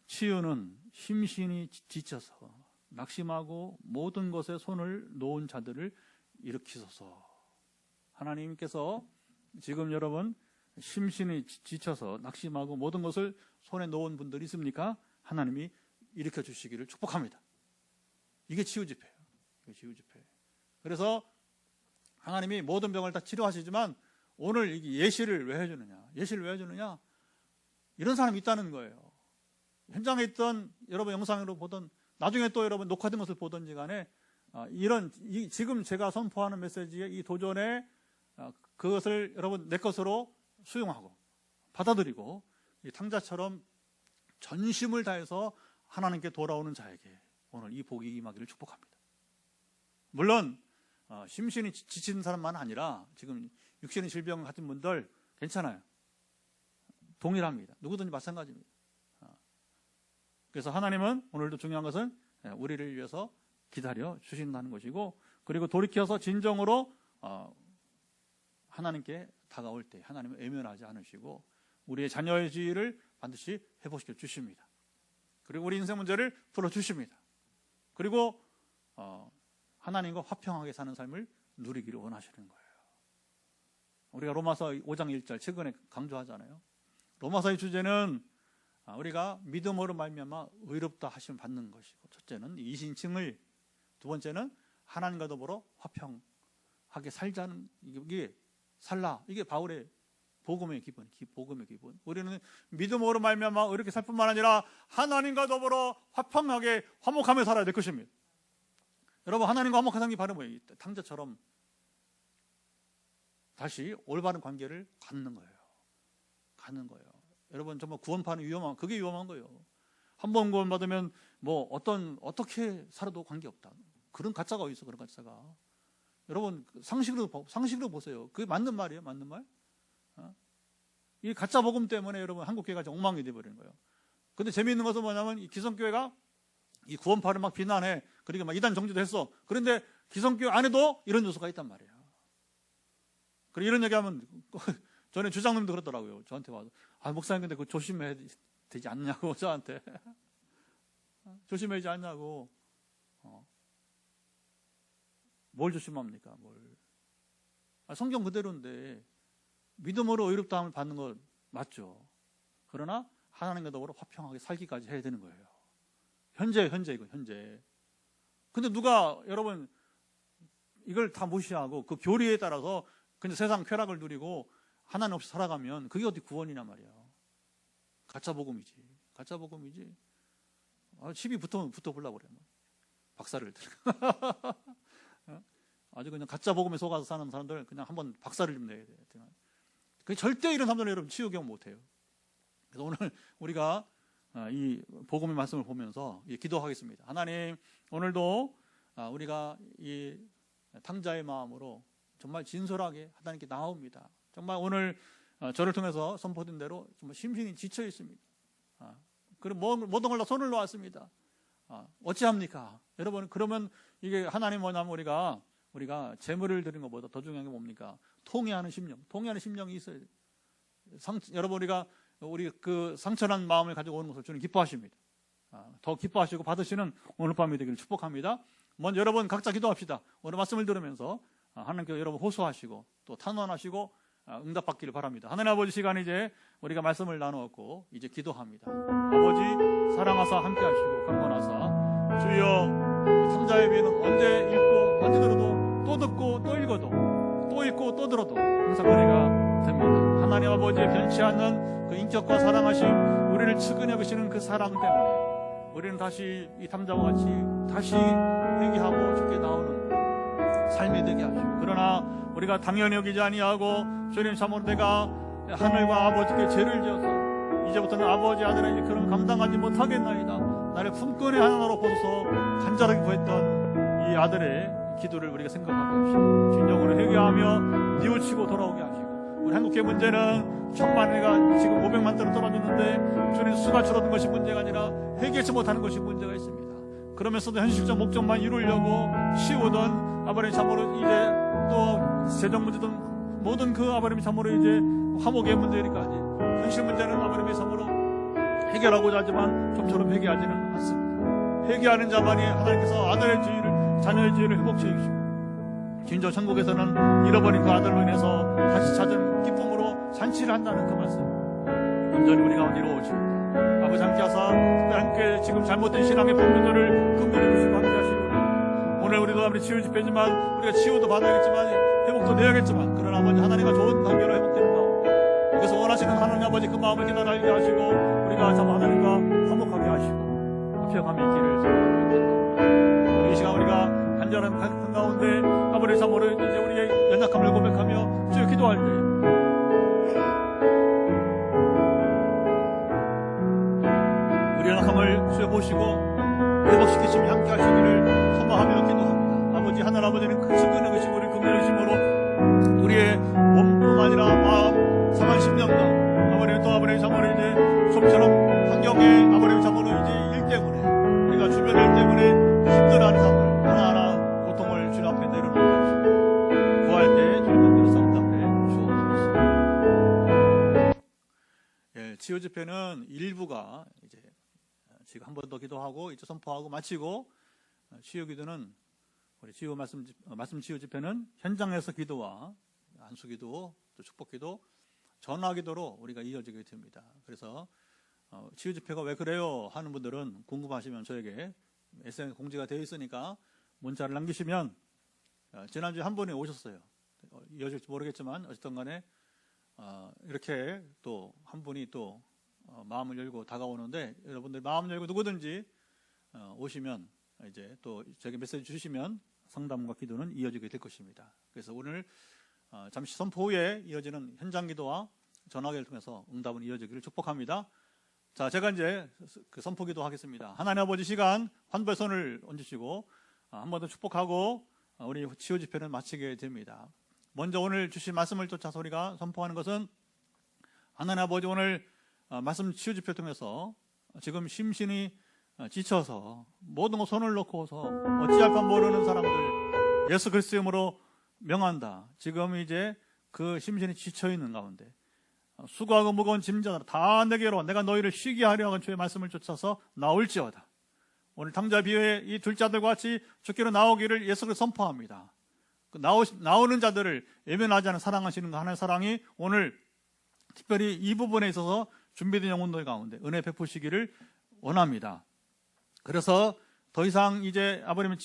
치유는 심신이 지쳐서 낙심하고 모든 것에 손을 놓은 자들을 일으키소서. 하나님께서 지금 여러분 심신이 지쳐서 낙심하고 모든 것을 손에 놓은 분들이 있습니까? 하나님이 일으켜 주시기를 축복합니다. 이게 치유 집회예요. 이게 치유 집회. 그래서 하나님이 모든 병을 다 치료하시지만 오늘 이게 예시를 왜 해주느냐? 예시를 왜 해주느냐? 이런 사람이 있다는 거예요. 현장에 있던 여러분 영상으로 보던, 나중에 또 여러분 녹화된 것을 보던지 간에 지금 제가 선포하는 메시지의 이 도전에 그것을 여러분 내 것으로 수용하고 받아들이고 이 탕자처럼 전심을 다해서 하나님께 돌아오는 자에게 오늘 이 복이 임하기를 축복합니다. 물론 심신이 지친 사람만 아니라 지금 육신의 질병 가진 분들 괜찮아요. 동일합니다. 누구든지 마찬가지입니다. 그래서 하나님은 오늘도 중요한 것은 우리를 위해서 기다려 주신다는 것이고, 그리고 돌이켜서 진정으로 하나님께 다가올 때 하나님은 외면하지 않으시고 우리의 자녀의 지위를 반드시 회복시켜 주십니다. 그리고 우리 인생 문제를 풀어주십니다. 그리고 하나님과 화평하게 사는 삶을 누리기를 원하시는 거예요. 우리가 로마서 5장 1절 최근에 강조하잖아요. 로마서의 주제는 우리가 믿음으로 말미암아 의롭다 하심 받는 것이고, 첫째는 이신칭을, 두 번째는 하나님과 더불어 화평하게 살자는, 이게 살라, 이게 바울의 복음의 기본. 우리는 믿음으로 말미암아 이렇게 살 뿐만 아니라 하나님과 더불어 화평하게 화목하며 살아야 될 것입니다. 여러분, 하나님과 화목한 사람이 바로 뭐예요? 탕자처럼 다시 올바른 관계를 갖는 거예요. 여러분, 정말 구원파는 그게 위험한 거예요. 한 번 구원받으면 어떻게 살아도 관계없다. 그런 가짜가 어디 있어, 그런 가짜가. 여러분, 상식으로 보세요. 그게 맞는 말이에요, 맞는 말? 이 가짜 복음 때문에 여러분, 한국교회가 엉망이 되어버리는 거예요. 근데 재미있는 것은 뭐냐면, 이 기성교회가 이 구원파를 막 비난해. 그러니까 막 이단 정지도 했어. 그런데 기성교회 안에도 이런 요소가 있단 말이에요. 그리고 이런 얘기하면, 전에 주장님도 그러더라고요. 저한테 와서. 목사님, 근데 그거 조심해야 되지 않냐고, 저한테. 조심해야지 않냐고. 뭘 조심합니까? 성경 그대로인데, 믿음으로 의롭다함을 받는 건 맞죠. 그러나 하나님과 더불어 화평하게 살기까지 해야 되는 거예요. 현재. 근데 누가, 여러분, 이걸 다 무시하고 그 교리에 따라서 그냥 세상 쾌락을 누리고 하나님 없이 살아가면 그게 어디 구원이냐 말이야. 가짜 복음이지. 시비 붙어보려고 그래. 박살을 들고. 아주 그냥 가짜 복음에 속아서 사는 사람들 그냥 한번 박살을 좀 내야 돼. 절대 이런 사람들은 여러분 치유 경험 못해요. 그래서 오늘 우리가 이 복음의 말씀을 보면서 기도하겠습니다. 하나님, 오늘도 우리가 이 탕자의 마음으로 정말 진솔하게 하나님께 나옵니다. 정말 오늘 저를 통해서 선포된 대로 정말 심신이 지쳐 있습니다. 그리고 모든 걸 다 손을 놓았습니다. 어찌합니까? 여러분, 그러면 이게 하나님 뭐냐면 우리가 재물을 드리는 것보다 더 중요한 게 뭡니까? 통회하는 심령이 있어야 돼요. 여러분, 우리 그 상처난 마음을 가지고 오는 것을 주님 기뻐하십니다. 더 기뻐하시고 받으시는 오늘 밤이 되기를 축복합니다. 먼저 여러분 각자 기도합시다. 오늘 말씀을 들으면서 하나님께 여러분 호소하시고 또 탄원하시고 응답받기를 바랍니다. 하나님 아버지, 시간 이제 우리가 말씀을 나누었고 이제 기도합니다. 아버지, 사랑하사 함께 하시고 강권하사 주여, 탕자의 비는 언제 읽고 언제 들어도 또 듣고 또 읽어도 또 읽고 또 들어도 항상 은혜가 됩니다. 하나님 아버지의 변치 않는 그 인격과 사랑하심, 우리를 측은히 여기시는 그 사랑 때문에 우리는 다시 이 탐자와 같이 다시 회개하고 주께 나오는 삶이 되게 하시고, 그러나 우리가 당연히 여기지 아니하고 주님, 참으로 내가 하늘과 아버지께 죄를 지어서 이제부터는 아버지 아들에게 그런 감당하지 못하겠나이다, 나를 품꾼의 하나로 보소서 간절하게 구했던 이 아들의 기도를 우리가 생각하게 하시고 진정으로 회개하며 뉘우치고 돌아오게 하시고, 우리 한국의 문제는 천만 회가 지금 500만 대로 떨어졌는데 주님, 수가 줄어든 것이 문제가 아니라 회개치 못하는 것이 문제가 있습니다. 그러면서도 현실적 목적만 이루려고 쉬우던 아버님, 참으로 이제 또 재정 문제든 모든 그 아버님, 참으로 이제 화목의 문제까지 현실 문제는 아버님의 참으로 해결하고자 하지만 좀처럼 회개하지는 않습니다. 회개하는 자만이 하나님께서 아들의 지위를, 자녀의 지위를 회복해 주시고 진정 천국에서는 잃어버린 그 아들로 인해서 다시 찾은 기쁨으로 잔치를 한다는 그 말씀 온전히 우리 가운데 이루어집니다. 아버지, 함께 하사 함께 지금 잘못된 신앙의 분들을 긍휼히 주시고 함께 하시고, 오늘 우리도 아무리 치유 집회지만 우리가 치유도 받아야겠지만 회복도 내야겠지만, 그러나 아버지 하나님과 좋은 관계로 회복되는 가운데 그래서 원하시는 하나님 아버지 그 마음을 깨달아 알게 하시고 우리가 참 하나님과 화목하게 하시고 화평함의 길을 우리 이 시간 우리가 간절한 한가운데 아버지, 참으로 이제 우리의 연약함을 고백하며 주여 기도할 때 우리 연약함을 주여 보시고 회복시키시며 함께 하시기를 소망하며 기도합니다. 아버지, 하늘 아버지는 그 측근의 의심, 우리 긍휼의 의심으로 우리의 몸뿐 아니라 마음 상한 심령과 아버지 또 아버지 참으로 이제 좀처럼 환경에 아버지 참으로 이제 일 때문에 우리가 주변 일 때문에 힘들어하는 사람들 하나하나 고통을 주님 앞에 내려놓게 하시고 구할 때 주님 앞에서 응답해 주옵소서. 치유 집회는 일부가 이제 지금 한 번 더 기도하고 이제 선포하고 마치고, 치유 기도는 우리 치유 말씀 치유 집회는 현장에서 기도와 안수 기도 또 축복기도 전화기도로 우리가 이어지게 됩니다. 그래서 치유 집회가 왜 그래요 하는 분들은 궁금하시면 저에게 SNS 공지가 되어 있으니까 문자를 남기시면, 지난주에 한 분이 오셨어요. 이어질지 모르겠지만 어쨌든 간에 이렇게 또 한 분이 또 마음을 열고 다가오는데, 여러분들 마음 열고 누구든지 오시면 이제 또 저에게 메시지 주시면 상담과 기도는 이어지게 될 것입니다. 그래서 오늘 잠시 선포 후에 이어지는 현장 기도와 전화기를 통해서 응답은 이어지기를 축복합니다. 자, 제가 이제 그 선포 기도 하겠습니다. 하나님 아버지, 시간 환부의 손을 얹으시고 한 번 더 축복하고 우리 치유 집회는 마치게 됩니다. 먼저 오늘 주신 말씀을 쫓아서 우리가 선포하는 것은, 하나님 아버지, 오늘 말씀 치유 집회를 통해서 지금 심신이 지쳐서 모든 것 손을 놓고서 어찌할 까 모르는 사람들 예수 그리스도의 이름으로 명한다. 지금 이제 그 심신이 지쳐 있는 가운데 수고하고 무거운 짐자들 다 내게로, 내가 너희를 쉬게 하려 하는 주의 말씀을 쫓아서 나올지어다. 오늘 탕자 비유의 이 둘째 아들과 같이 주께로 나오기를 예수 그리스도 선포합니다. 나오는 자들을 외면하지 않은 사랑하시는 하나님의 사랑이 오늘 특별히 이 부분에 있어서 준비된 영혼들 가운데 은혜 베푸시기를 원합니다. 그래서 더 이상 이제 아버님의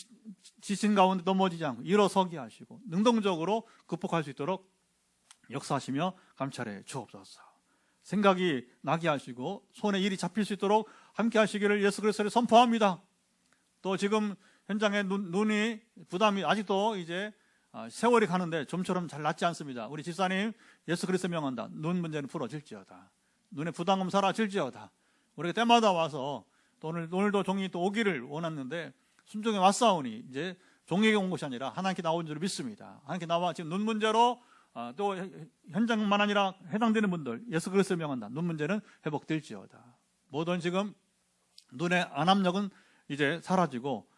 지친 가운데 넘어지지 않고 일어서게 하시고 능동적으로 극복할 수 있도록 역사하시며 감찰해 주옵소서. 생각이 나게 하시고 손에 일이 잡힐 수 있도록 함께 하시기를 예수 그리스도를 선포합니다. 또 지금 현장에 눈이 부담이 아직도 이제 세월이 가는데 좀처럼 잘 낫지 않습니다. 우리 집사님 예수 그리스도 명한다. 눈 문제는 풀어질지어다. 눈의 부담감 사라질지어다. 우리가 때마다 와서 또 오늘도 종이 또 오기를 원했는데 순종에 왔사오니 이제 종에게 온 것이 아니라 하나님께 나온 줄 믿습니다. 하나님께 나와 지금 눈 문제로 또 현장만 아니라 해당되는 분들 예수 그리스도 명한다. 눈 문제는 회복될지어다. 모든 지금 눈의 안압력은 이제 사라지고,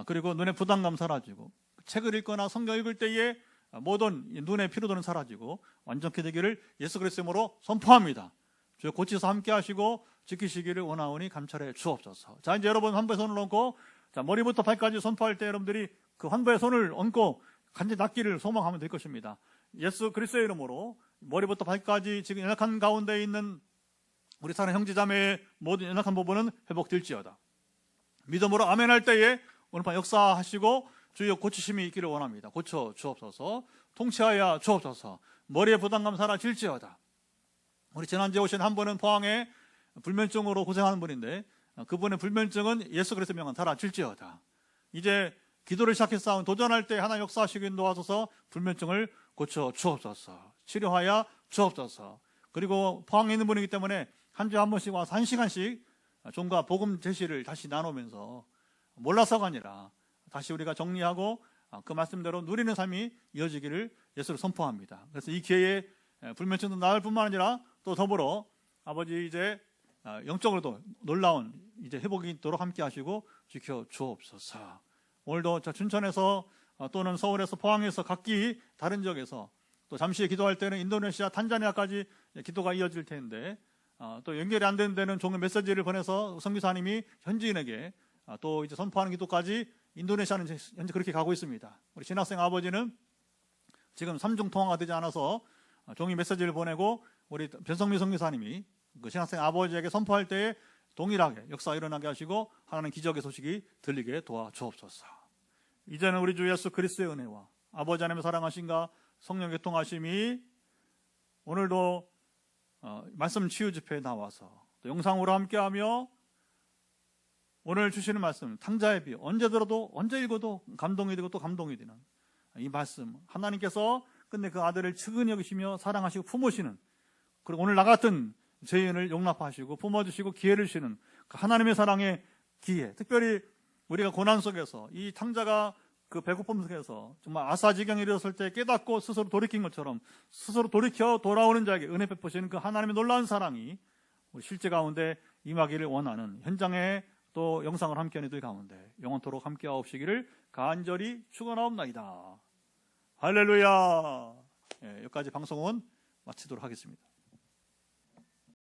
그리고 눈의 부담감 사라지고, 책을 읽거나 성경 읽을 때에 모든 눈의 피로도는 사라지고 완전케 되기를 예수 그리스도 이름으로 선포합니다. 주여 고치서 함께 하시고 지키시기를 원하오니 감찰해 주옵소서. 자, 이제 여러분 환부의 손을 얹고, 자, 머리부터 발까지 선포할 때 여러분들이 그 환부의 손을 얹고 간절히 낫기를 소망하면 될 것입니다. 예수 그리스도의 이름으로 머리부터 발까지 지금 연약한 가운데 있는 우리 사랑 형제자매의 모든 연약한 부분은 회복될지어다. 믿음으로 아멘할 때에 오늘 밤 역사하시고 주여 고치심이 있기를 원합니다. 고쳐 주옵소서. 통치하여 주옵소서. 머리의 부담감 사라질지어다. 우리 지난주에 오신 한 분은 포항에 불면증으로 고생하는 분인데 그분의 불면증은 예수 그리스도 명한 사라질지어다. 이제 기도를 시작했사온 도전할 때 하나님 역사하시기 도와줘서 불면증을 고쳐 주옵소서. 치료하여 주옵소서. 그리고 포항에 있는 분이기 때문에 한 주에 한 번씩 와서 1시간씩 종과 복음 제시를 다시 나누면서 몰라서가 아니라 다시 우리가 정리하고 그 말씀대로 누리는 삶이 이어지기를 예수를 선포합니다. 그래서 이 기회에 불면증도 나을 뿐만 아니라 또 더불어 아버지 이제 영적으로도 놀라운 이제 회복이 있도록 함께 하시고 지켜 주옵소서. 오늘도 춘천에서 또는 서울에서 포항에서 각기 다른 지역에서 또 잠시 기도할 때는 인도네시아, 탄자니아까지 기도가 이어질 텐데 또 연결이 안 되는 데는 종의 메시지를 보내서 선교사님이 현지인에게 또 이제 선포하는 기도까지 인도네시아는 현재 그렇게 가고 있습니다. 우리 신학생 아버지는 지금 3중 통화가 되지 않아서 종이 메시지를 보내고 우리 변성미 선교사님이 그 신학생 아버지에게 선포할 때에 동일하게 역사가 일어나게 하시고 하나님 기적의 소식이 들리게 도와주옵소서. 이제는 우리 주 예수 그리스도의 은혜와 아버지 하나님의 사랑하심과 성령의 통하심이 오늘도 말씀 치유 집회에 나와서 또 영상으로 함께하며 오늘 주시는 말씀 탕자의 비 언제 들어도 언제 읽어도 감동이 되고 또 감동이 되는 이 말씀, 하나님께서 끝내 그 아들을 측은히 여기시며 사랑하시고 품으시는, 그리고 오늘 나 같은 죄인을 용납하시고 품어주시고 기회를 주시는 그 하나님의 사랑의 기회, 특별히 우리가 고난 속에서 이 탕자가 그 배고픔 속에서 정말 아사지경에 이르렀을 때 깨닫고 스스로 돌이킨 것처럼 스스로 돌이켜 돌아오는 자에게 은혜 베푸시는 그 하나님의 놀라운 사랑이 우리 실제 가운데 임하기를 원하는, 현장에 또 영상을 함께하는 이들 가운데 영원토록 함께하옵시기를 간절히 축원하옵나이다. 할렐루야. 여기까지 방송은 마치도록 하겠습니다.